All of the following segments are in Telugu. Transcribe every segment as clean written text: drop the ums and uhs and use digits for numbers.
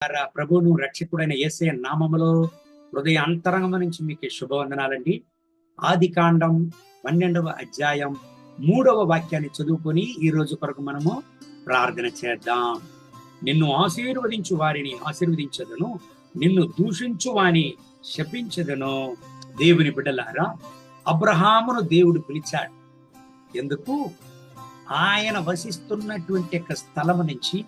ప్రభువును రక్షకుడైన యేసయ్య నామములో హృదయ అంతరంగం నుంచి మీకు శుభవందనాలండి. ఆదికాండం 12వ అధ్యాయం 3వ వాక్యాన్ని చదువుకొని ఈ రోజు కొరకు మనము ప్రార్థన చేద్దాం. నిన్ను ఆశీర్వదించు వారిని ఆశీర్వదించదను, నిన్ను దూషించు వాని శపించదను. దేవుని బిడ్డలారా, అబ్రహామును దేవుడు పిలిచాడు. ఎందుకు? ఆయన వసిస్తున్నటువంటి యొక్క స్థలము నుంచి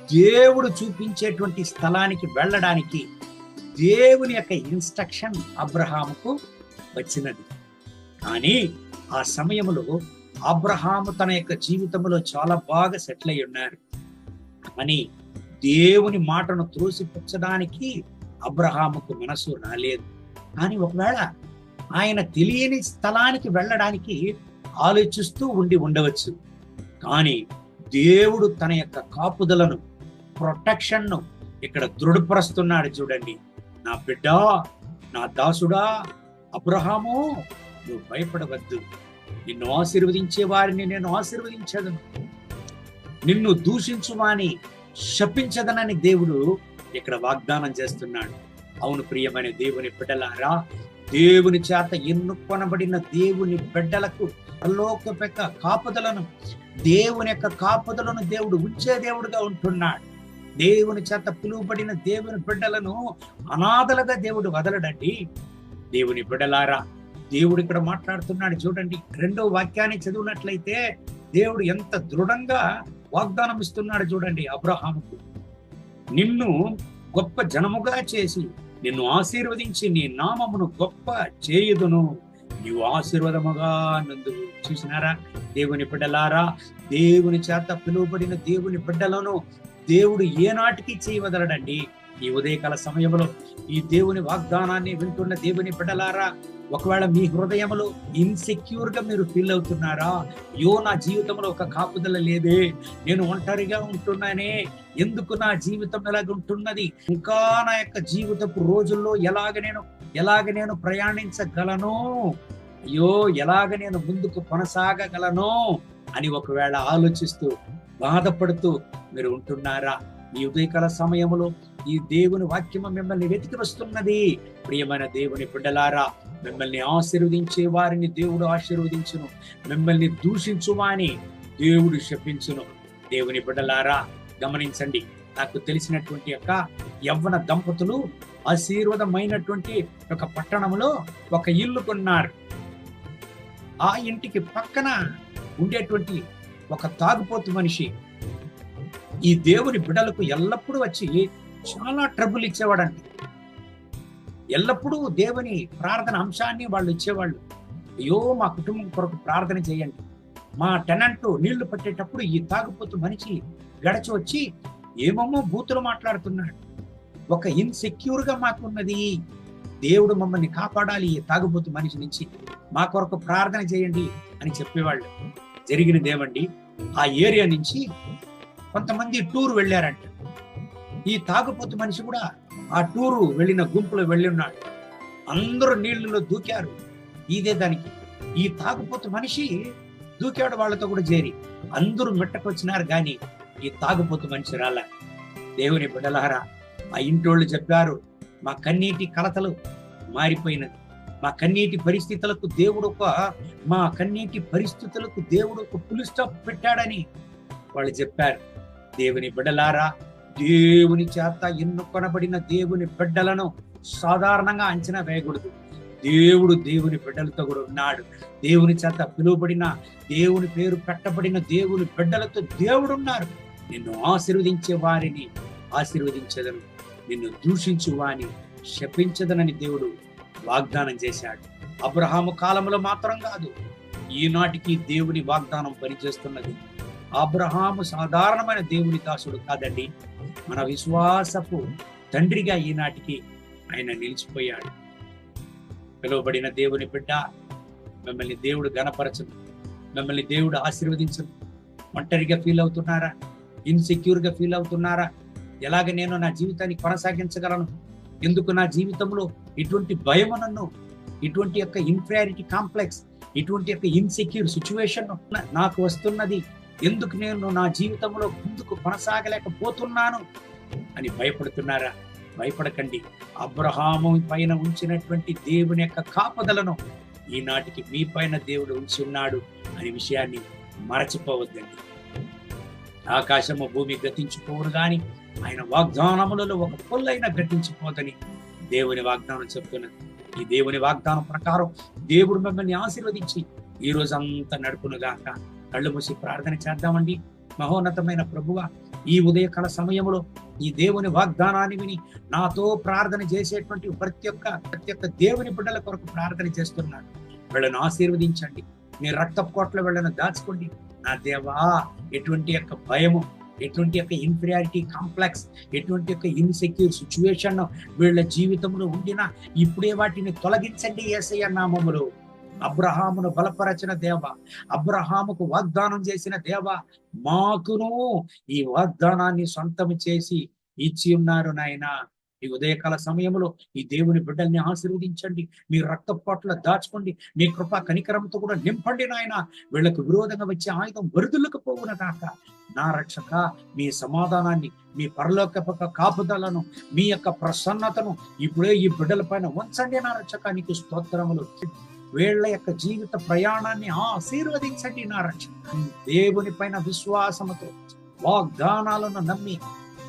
దేవుడు చూపించేటువంటి స్థలానికి వెళ్ళడానికి దేవుని యొక్క ఇన్స్ట్రక్షన్ అబ్రహాముకు వచ్చినది. కానీ ఆ సమయంలో అబ్రహాము తన యొక్క జీవితంలో చాలా బాగా సెటిల్ అయి ఉన్నారు. కానీ దేవుని మాటను త్రోసిపుచ్చడానికి అబ్రహాముకు మనసు రాలేదు. కానీ ఒకవేళ ఆయన తెలియని స్థలానికి వెళ్ళడానికి ఆలోచిస్తూ ఉండవచ్చు. కానీ దేవుడు తన యొక్క కాపుదలను, ప్రొటెక్షన్ ను ఇక్కడ దృఢపరుస్తున్నాడు. చూడండి, నా బిడ్డ, నా దాసుడా అబ్రహాము, నువ్వు భయపడవద్దు. నిన్ను ఆశీర్వదించే వారిని నేను ఆశీర్వదించదను, నిన్ను దూషించువాని శపించదనని దేవుడు ఇక్కడ వాగ్దానం చేస్తున్నాడు. అవును ప్రియమైన దేవుని బిడ్డలారా, దేవుని చేత ఎన్నుకొనబడిన దేవుని బిడ్డలకు పరలోకపు యొక్క కాపుదలను, దేవుని యొక్క కాపుదలను దేవుడు ఉంచే దేవుడుగా ఉంటున్నాడు. దేవుని చేత పిలువబడిన దేవుని బిడ్డలను అనాథలుగా దేవుడు వదలడండి. దేవుని బిడ్డలారా, దేవుడు ఇక్కడ మాట్లాడుతున్నాడు. చూడండి, 2వ వాక్యాన్ని చదివినట్లయితే దేవుడు ఎంత దృఢంగా వాగ్దానం ఇస్తున్నాడు. చూడండి, అబ్రహాముకు నిన్ను గొప్ప జనముగా చేసి నిన్ను ఆశీర్వదించి నీ నామమును గొప్ప చేయుదును, నీవు ఆశీర్వాదముగా నందు. చూసినారా దేవుని బిడ్డలారా, దేవుని చేత పిలువబడిన దేవుని బిడ్డలను దేవుడు ఏనాటికి చేయవదలడండి. ఈ ఉదయకాల సమయంలో ఈ దేవుని వాగ్దానాన్ని వింటున్న దేవుని బిడ్డలారా, ఒకవేళ మీ హృదయంలో ఇన్సెక్యూర్ గా మీరు ఫీల్ అవుతున్నారా? అయ్యో, నా జీవితంలో ఒక కాపుదల లేదే, నేను ఒంటరిగా ఉంటున్నానే, ఎందుకు నా జీవితం ఎలాగ ఉంటున్నది, ఇంకా నా యొక్క జీవితపు రోజుల్లో ఎలాగ నేను ప్రయాణించగలను, అయ్యో ఎలాగ నేను ముందుకు కొనసాగగలను అని ఒకవేళ ఆలోచిస్తూ బాధపడుతూ మీరు ఉంటున్నారా? ఈ ఉదయకాల సమయంలో ఈ దేవుని వాక్యము మిమ్మల్ని వెతికి వస్తున్నది. ప్రియమైన దేవుని బిడ్డలారా, మిమ్మల్ని ఆశీర్వదించే వారిని దేవుడు ఆశీర్వదించును, మిమ్మల్ని దూషించువాని దేవుడు శపించును. దేవుని బిడ్డలారా గమనించండి, నాకు తెలిసినటువంటి యొక్క యవ్వన దంపతులు ఆశీర్వాదమైనటువంటి ఒక పట్టణంలో ఒక ఇల్లు కొన్నారు. ఆ ఇంటికి పక్కన ఉండేటువంటి ఒక తాగుపోతు మనిషి ఈ దేవుని బిడ్డలకు ఎల్లప్పుడూ వచ్చి చాలా ట్రబుల్ ఇచ్చేవాడంట. ఎల్లప్పుడూ దేవుని ప్రార్థన అంశాన్ని వాళ్ళు ఇచ్చేవాళ్ళు. అయ్యో, మా కుటుంబం కొరకు ప్రార్థన చేయండి. మా టెనెంట్ నీళ్లు పట్టేటప్పుడు ఈ తాగుపోతు మనిషి గడచి వచ్చి ఏమేమో బూతులు మాట్లాడుతున్నాడు. ఒక ఇన్సెక్యూర్ గా మాకున్నది, దేవుడు మమ్మల్ని కాపాడాలి ఈ తాగుబోతు మనిషి నుంచి, మా కొరకు ప్రార్థన చేయండి అని చెప్పేవాళ్ళు. జరిగినదేమండి, ఆ ఏరియా నుంచి కొంతమంది టూర్ వెళ్ళారంట. ఈ తాగుపోతు మనిషి కూడా ఆ టూరు వెళ్ళిన గుంపులో వెళ్ళి ఉన్నాడు. అందరూ నీళ్లలో దూకారు. ఇదే దానికి ఈ తాగుపోతు మనిషి దూకాడు వాళ్ళతో కూడా చేరి. అందరూ మెట్టకొచ్చినారు, కానీ ఈ తాగుపోతు మనిషి రాలే. దేవుని బిడ్డలారా, ఆ ఇంటోళ్ళు చెప్పారు, మా కన్నీటి కలతలు మారిపోయినది, మా కన్నీటి పరిస్థితులకు దేవుడు ఒక ఫుల్ స్టాప్ పెట్టాడని వాళ్ళు చెప్పారు. దేవుని బిడ్డలారా, దేవుని చేత ఎన్నుకొనబడిన దేవుని బిడ్డలను సాధారణంగా అంచనా వేయకూడదు. దేవుడు దేవుని బిడ్డలతో కూడా ఉన్నాడు. దేవుని చేత పిలువబడిన, దేవుని పేరు పెట్టబడిన దేవుని బిడ్డలతో దేవుడు ఉన్నారు. నిన్ను ఆశీర్వదించే వారిని ఆశీర్వదించదను, నిన్ను దూషించు వాని శపించదనని దేవుడు వాగ్దానం చేశాడు. అబ్రహాము కాలంలో మాత్రం కాదు, ఈనాటికి దేవుని వాగ్దానం పనిచేస్తున్నది. అబ్రహాము సాధారణమైన దేవుని దాసుడు కాదండి, మన విశ్వాసపు తండ్రిగా ఈనాటికి ఆయన నిలిచిపోయాడు. పిలువబడిన దేవుని బిడ్డ, మిమ్మల్ని దేవుడు గణపరచను, మిమ్మల్ని దేవుడు ఆశీర్వదించను. ఒంటరిగా ఫీల్ అవుతున్నారా? ఇన్సెక్యూర్ గా ఫీల్ అవుతున్నారా? ఎలాగ నేను నా జీవితాన్ని కొనసాగించగలను, ఎందుకు నా జీవితంలో ఇటువంటి భయం, నన్ను ఇటువంటి యొక్క ఇన్ఫీరియారిటీ కాంప్లెక్స్, ఇటువంటి యొక్క ఇన్సెక్యూర్ సిచ్యువేషన్ నాకు వస్తున్నది, ఎందుకు నేను నా జీవితంలో ముందుకు కొనసాగలేకపోతున్నాను అని భయపడుతున్నారా? భయపడకండి. అబ్రహాము పైన ఉంచినటువంటి దేవుని యొక్క కాపుదలను ఈనాటికి మీ పైన దేవుడు ఉంచి ఉన్నాడు అనే విషయాన్ని మరచిపోవద్దండి. ఆకాశము భూమి గతించిపోవును గాని ఆయన వాగ్దానములలో ఒక పొల్లైన గతించిపోదని దేవుని వాగ్దానం చెప్తున్నది. ఈ దేవుని వాగ్దానం ప్రకారం దేవుడు మిమ్మల్ని ఆశీర్వదించి ఈ రోజంతా నడుపునుగాక. కళ్ళు మూసి ప్రార్థన చేద్దామండి. మహోన్నతమైన ప్రభువా, ఈ ఉదయకాల సమయంలో ఈ దేవుని వాగ్దానాన్ని విని నాతో ప్రార్థన చేసేటువంటి ప్రతి ఒక్క దేవుని బిడ్డల కొరకు ప్రార్థన చేస్తున్నాను. వీళ్ళను ఆశీర్వదించండి. నీ రక్తపు కోట్ల వీళ్ళను దాచుకోండి. నా దేవా, ఎటువంటి యొక్క భయము, ఎటువంటి యొక్క ఇన్ఫీరియారిటీ కాంప్లెక్స్, ఎటువంటి యొక్క ఇన్సెక్యూర్ సిచ్యువేషన్ వీళ్ళ జీవితంలో ఉండినా ఇప్పుడే వాటిని తొలగించండి యేసయ్య నామములో. అబ్రహామును బలపరచిన దేవ, అబ్రహాముకు వాగ్దానం చేసిన దేవ, మాకును ఈ వాగ్దానాన్ని సొంతం చేసి ఇచ్చి ఉన్నారు నాయన. ఈ ఉదయకాల సమయంలో ఈ దేవుని బిడ్డల్ని ఆశీర్వదించండి. మీ రక్తపోట్ల దాచుకోండి. మీ కృపా కనికరంతో కూడా నింపండి నాయన. వీళ్ళకు విరోధంగా వచ్చే ఆయుధం వరుదులకు పోవున కాక. నా రక్షక, మీ సమాధానాన్ని, మీ పరలోకపు కాపుదలను, మీ యొక్క ప్రసన్నతను ఇప్పుడే ఈ బిడ్డల పైన ఉంచండి నా రక్షక. నీకు స్తోత్రములు. వీళ్ళ యొక్క జీవిత ప్రయాణాన్ని ఆశీర్వదించండి నా రక్షక. దేవుని పైన విశ్వాసముతో వాగ్దానాలను నమ్మి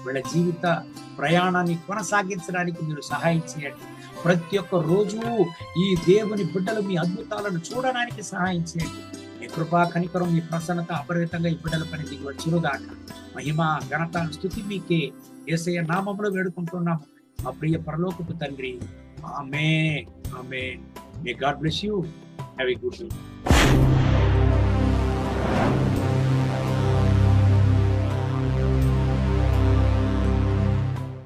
వీళ్ళ జీవిత ప్రయాణాన్ని కొనసాగించడానికి మీరు సహాయం చేయండి. ప్రతి ఒక్క రోజు ఈ దేవుని బిడ్డలు మీ అద్భుతాలను చూడడానికి సహాయం చేయండి. మీ కృపా కనికరం, మీ ప్రసన్నత అపరిమితంగా ఈ బిడ్డల పని దిగి వచ్చునుగాక. మహిమ ఘనత స్తుతి మీకే యేసయ్య నామములో వేడుకుంటున్నాము మా ప్రియ పరలోకపు తండ్రి. ఆమేన్. ఆమేన్. May God bless you. Have a good day.